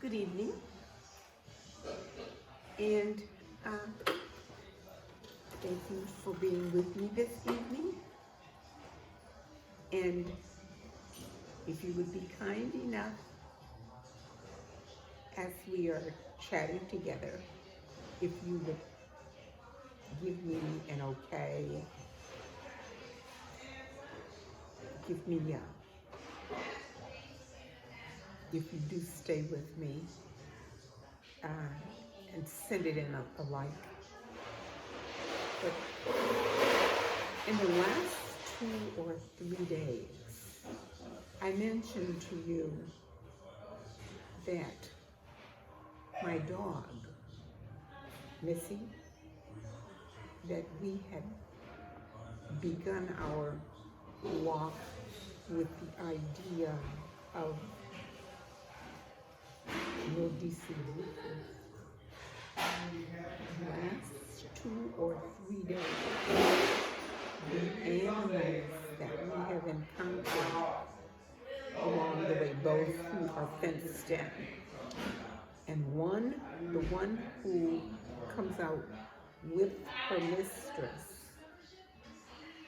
Good evening, and thank you for being with me this evening. And if you would be kind enough, as we are chatting together, if you would give me an okay, give me if you do stay with me, uh, and send it in a like. But in the last 2 or 3 days, I mentioned to you that my dog, Missy, that we had begun our walk with the idea of no DC. Last 2 or 3 days, the animals that we have encountered along the way, those who are fenced in, and the one who comes out with her mistress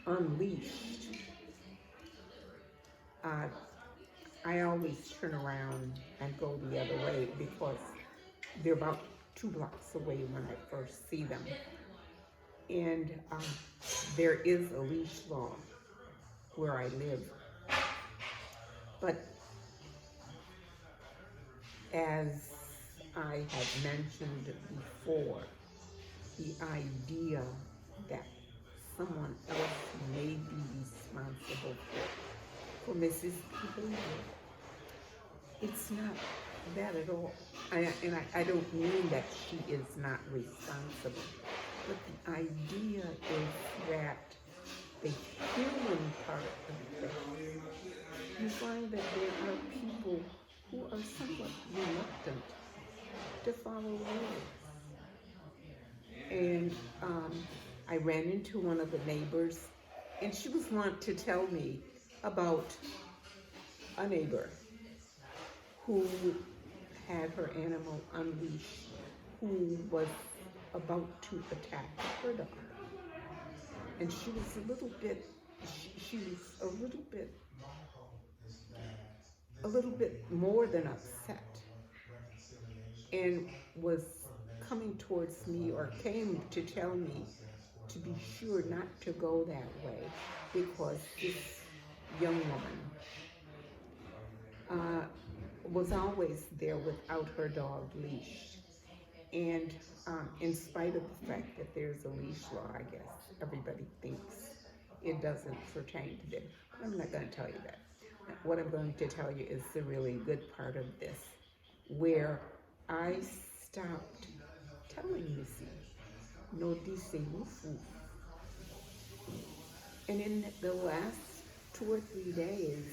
unleashed, I always turn around and go the other way because they're about 2 blocks away when I first see them. And there is a leash law where I live. But as I had mentioned before, the idea that someone else may be responsible for Mrs. behavior, it's not that at all. I don't mean that she is not responsible, but the idea is that the human part of it, you find that there are people who are somewhat reluctant to follow rules. And I ran into one of the neighbors, and she was wanting to tell me about a neighbor who had her animal unleashed, who was about to attack her dog. And she was a little bit more than upset, and was coming towards me, or came to tell me to be sure not to go that way because this young woman was always there without her dog leashed. And in spite of the fact that there's a leash law, I guess everybody thinks it doesn't pertain to them. But I'm not going to tell you that. What I'm going to tell you is the really good part of this, where I stopped telling Missy, no dice woof woof. And in the last 2 or 3 days,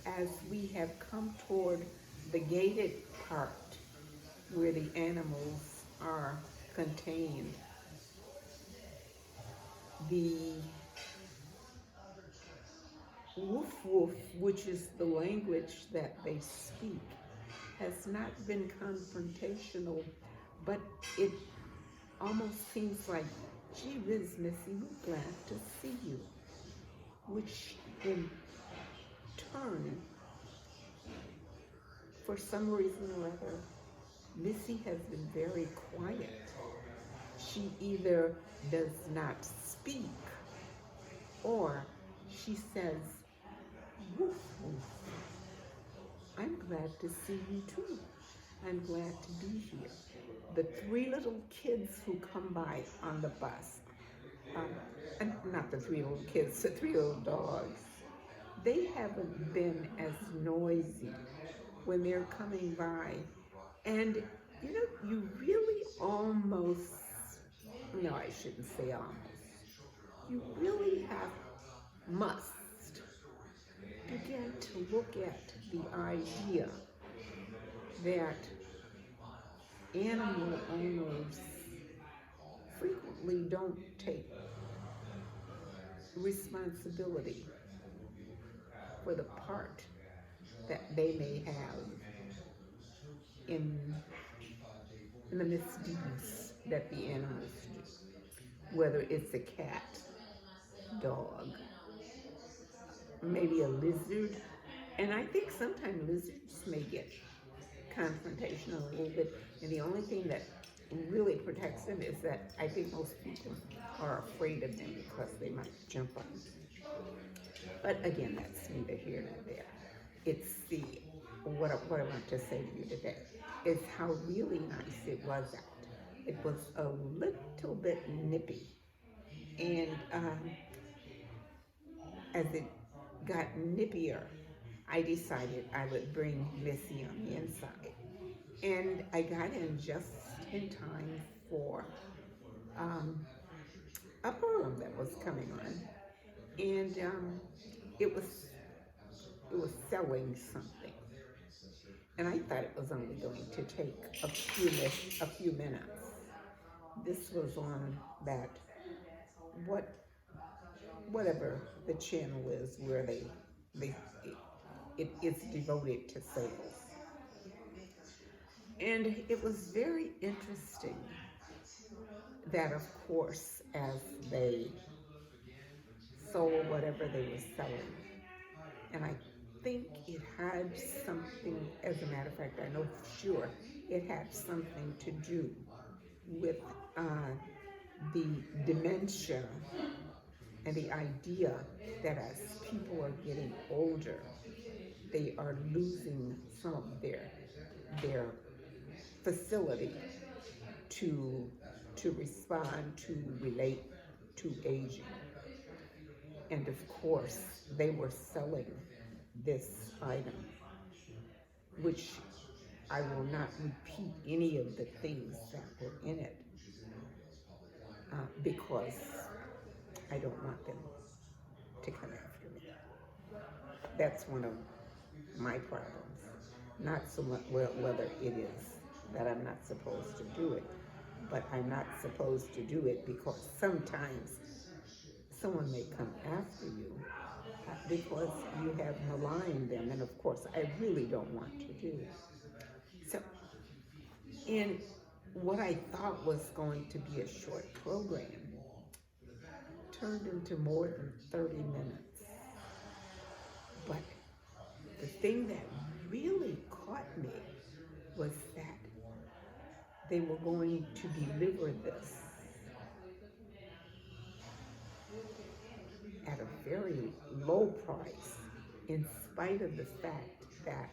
as we have come toward the gated part where the animals are contained, the woof woof, which is the language that they speak, has not been confrontational, but it almost seems like, gee whiz, Missy, we're glad to see you, which in turn, for some reason or other, Missy has been very quiet. She either does not speak, or she says, woof woof. I'm glad to see you too. I'm glad to be here. The 3 little kids who come by on the bus, and not the 3 little kids, the 3 little dogs, they haven't been as noisy when they're coming by. And you really almost, no, I shouldn't say almost, you really must begin to look at the idea that animal owners frequently don't take responsibility for the part that they may have in in the misdeeds that the animals do, whether it's a cat, dog, maybe a lizard. And I think sometimes lizards may get confrontational a little bit. And the only thing that really protects them is that I think most people are afraid of them because they might jump on them. But again, that's neither here nor there. It's the what I want to say to you today is how really nice it was out. It was a little bit nippy, and as it got nippier, I decided I would bring Missy on the inside. And I got in just in time for um, a poem that was coming on. And it was it was selling something. And I thought it was only going to take a few minutes. This was on that what whatever the channel is where they it is devoted to sales. And it was very interesting that, of course, as they sold whatever they were selling, and I think it had something, as a matter of fact, I know for sure it had something to do with uh, the dementia and the idea that as people are getting older, they are losing some of their facility to to respond, to relate to aging. And of course, they were selling this item, which I will not repeat any of the things that were in it because I don't want them to come after me. That's one of my problems. Not so much whether it is that I'm not supposed to do it, but I'm not supposed to do it because sometimes someone may come after you because you have maligned them, and of course, I really don't want to do it. So, in what I thought was going to be a short program, turned into more than 30 minutes. But the thing that really caught me was that they were going to deliver this at a very low price, in spite of the fact that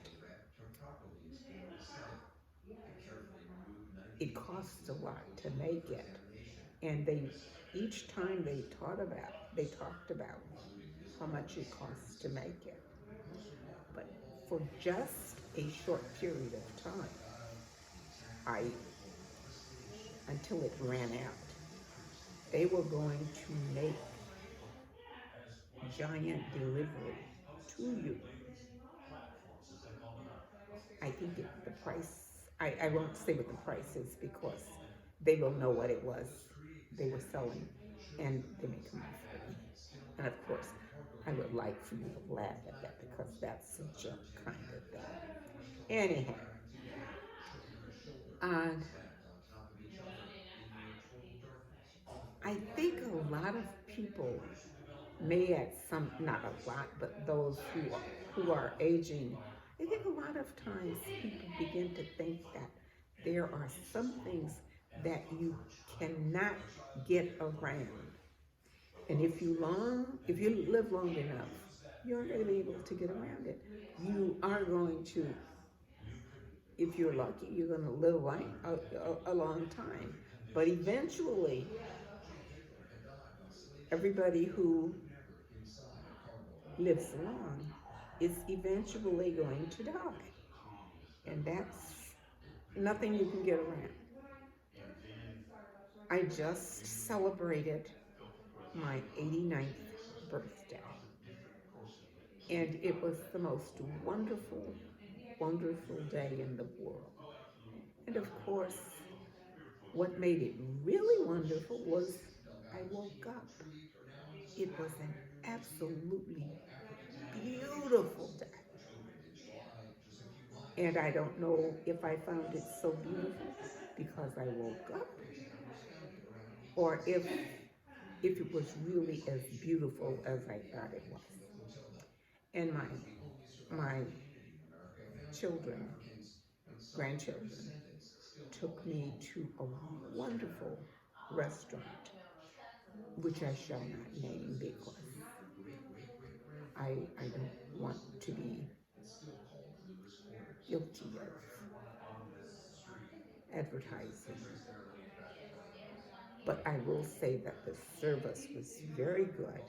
it costs a lot to make it. And each time they talked about how much it costs to make it. But for just a short period of time, I, until it ran out, they were going to make giant delivery to you. I think the price, I won't say what the price is because they will know what it was they were selling and they may come after me. And of course, I would like for you to laugh at that because that's a joke kind of thing. Anyhow, and I think a lot of people may at some, not a lot, but those who are aging, I think a lot of times people begin to think that there are some things that you cannot get around. And if you live long enough, you're going to be able to get around it. You are going to, if you're lucky, you're going to live a long time. But eventually, everybody who lives long is eventually going to die. And that's nothing you can get around. I just celebrated my 89th birthday. And it was the most wonderful, wonderful day in the world. And of course, what made it really wonderful was I woke up. It was an absolutely beautiful day. And I don't know if I found it so beautiful because I woke up, or if it was really as beautiful as I thought it was. And my children, grandchildren, took me to a wonderful restaurant, which I shall not name because I don't want to be guilty of advertising. But I will say that the service was very good.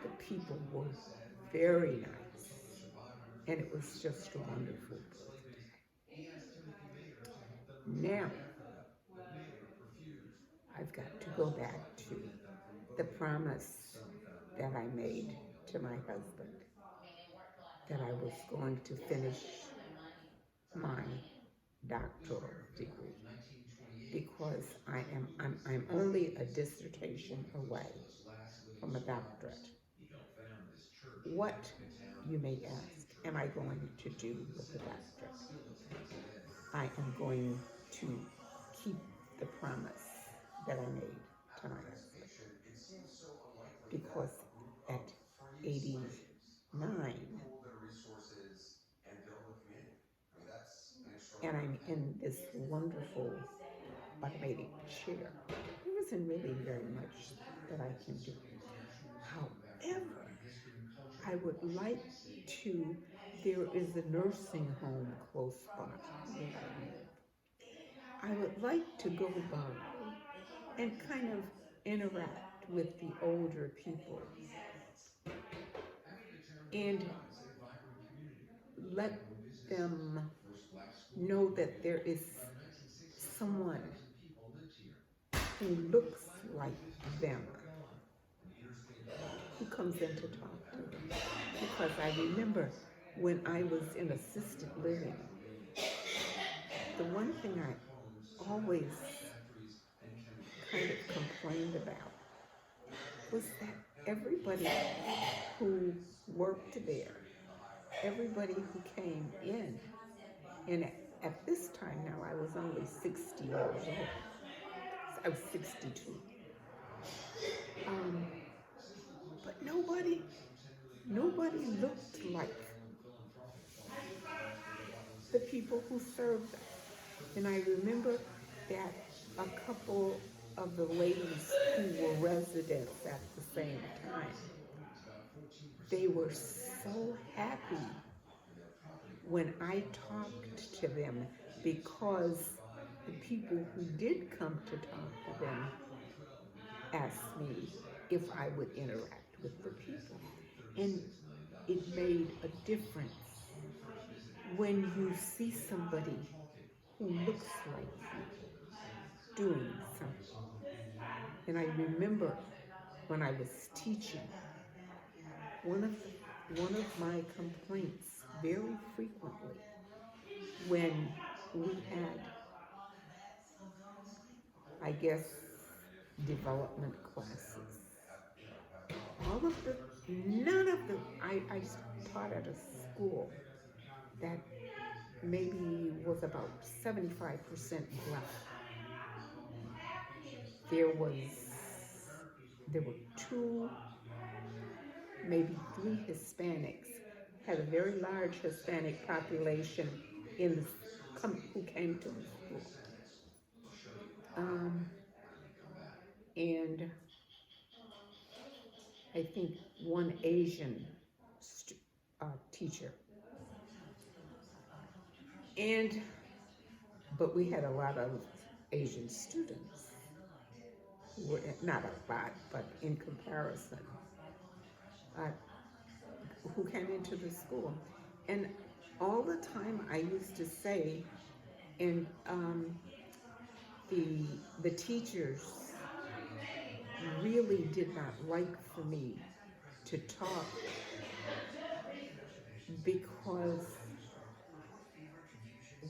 The people were very nice. And it was just a wonderful birthday. Now, I've got to go back to the promise that I made to my husband that I was going to finish my doctoral degree because I'm only a dissertation away from a doctorate. What, you may ask, am I going to do with the doctorate? I am going to keep the promise that I made to my husband because at 89 and I'm in this wonderful automatic chair, there isn't really very much that I can do. However, I would like to, there is a nursing home close by where I live. I would like to go by and kind of interact with the older people and let them know that there is someone who looks like them who comes in to talk to them. Because I remember when I was in assisted living, the one thing I always kind of complained about was that everybody who worked there, everybody who came in, and at this time now I was only 60 years old. I was 62. But nobody looked like the people who served them. And I remember that a couple of the ladies who were residents at the same time, they were so happy when I talked to them because the people who did come to talk to them asked me if I would interact with the people. And it made a difference when you see somebody who looks like you doing something. And I remember when I was teaching, one of my complaints very frequently when we had, I guess, development classes, none of the, I taught at a school that maybe was about 75% black. There were two, maybe three Hispanics, had a very large Hispanic population who came to the school. And I think one Asian teacher. But we had a lot of Asian students. Not a lot, but in comparison, who came into the school. And all the time I used to say, and the teachers really did not like for me to talk because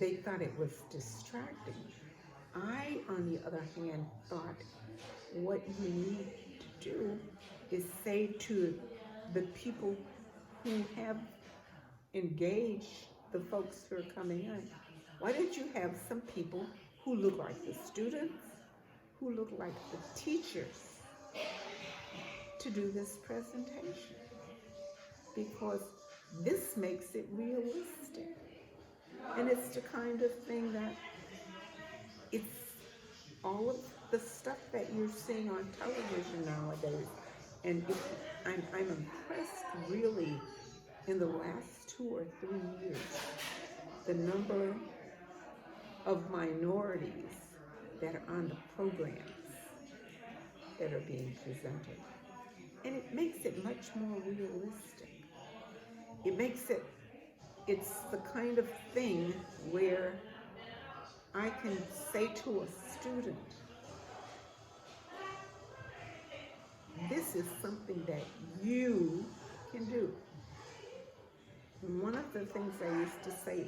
they thought it was distracting. I, on the other hand, thought what you need to do is say to the people who have engaged the folks who are coming in, why don't you have some people who look like the students, who look like the teachers, to do this presentation? Because this makes it realistic. And it's the kind of thing that it's all of the stuff that you're seeing on television nowadays. And I'm impressed really in the last 2 or 3 years, the number of minorities that are on the programs that are being presented. And it makes it much more realistic. It's the kind of thing where I can say to a student, this is something that you can do. One of the things I used to say,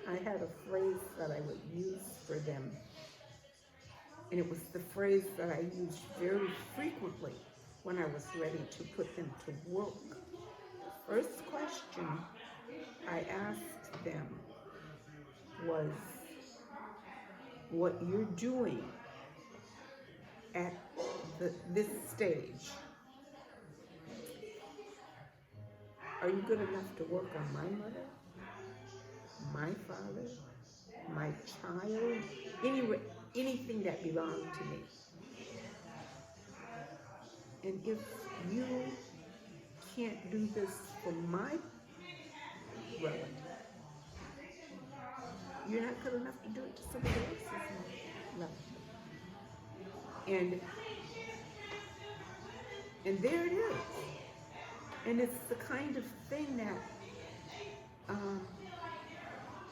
I had a phrase that I would use for them, and it was the phrase that I used very frequently when I was ready to put them to work. The first question I asked them was, what you're doing at this stage, are you good enough to work on my mother, my father, my child, anything that belonged to me? And if you can't do this for my relative, you're not good enough to do it to somebody else's relative. And there it is. And it's the kind of thing that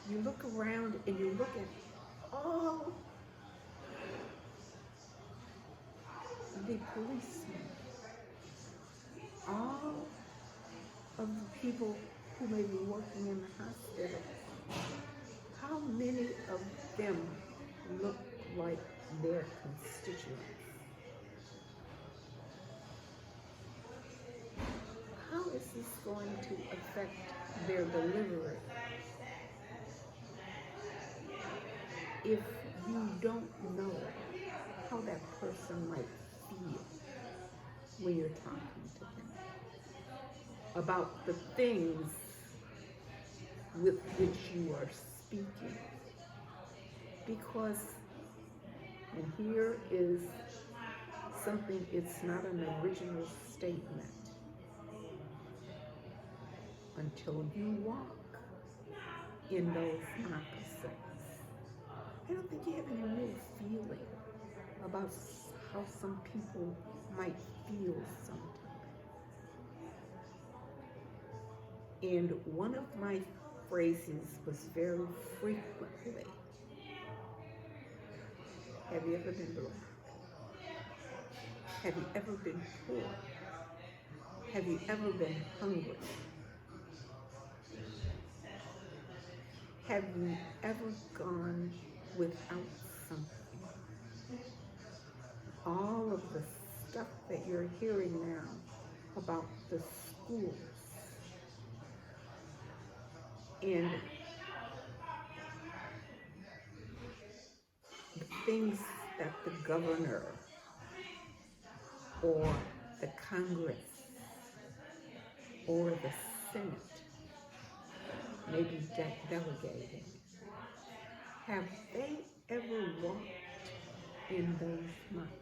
you look around and you look at all the policemen, all of the people who may be working in the hospital. How many of them look like their constituents? How is this going to affect their delivery if you don't know how that person might feel when you're talking to them about the things with which you are speaking? Because, and here is something, it's not an original statement. Until you walk in those moccasins, I don't think you have any real feeling about how some people might feel sometimes. And one of my phrases was very frequently, have you ever been black? Have you ever been poor? Have you ever been hungry? Have you ever gone without something? All of the stuff that you're hearing now about the schools and the things that the governor or the Congress or the Senate may be delegating. Have they ever walked in those moccasins?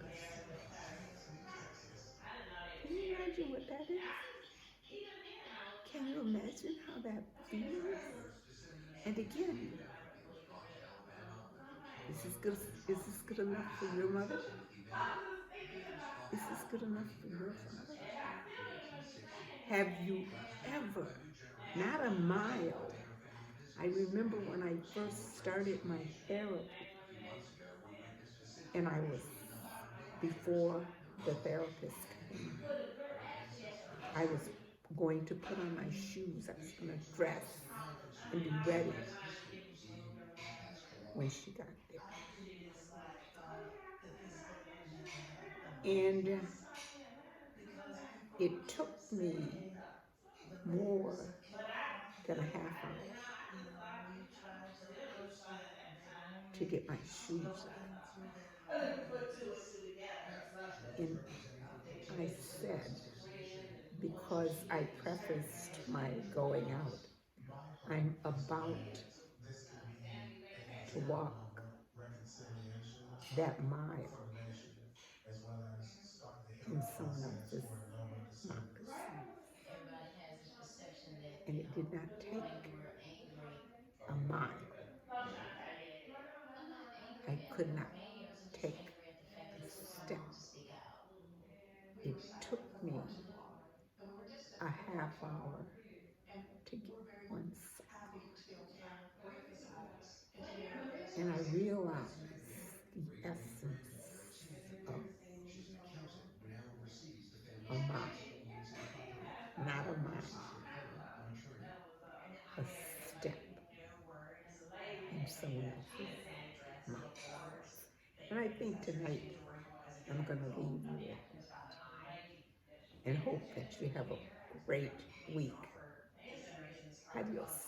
Can you imagine what that is? Can you imagine how that feels? And again, is this good enough for your mother? Is this good enough for your father? Have you ever, not a mile, I remember when I first started my therapy, and I was, before the therapist came, I was going to put on my shoes, I was going to dress and be ready when she got there. And it took me more than a half hour to get my shoes on. And I said, because I prefaced my going out, I'm about to walk that mile in someone else's moccasins. And it did not take a mile. I could not take a step. It took me a half hour to get one sock. And I realized the essence of a mile, not a mile, a step in someone else's moccasins. And I think tonight I'm going to leave you with that and hope that you have a great week. Adios.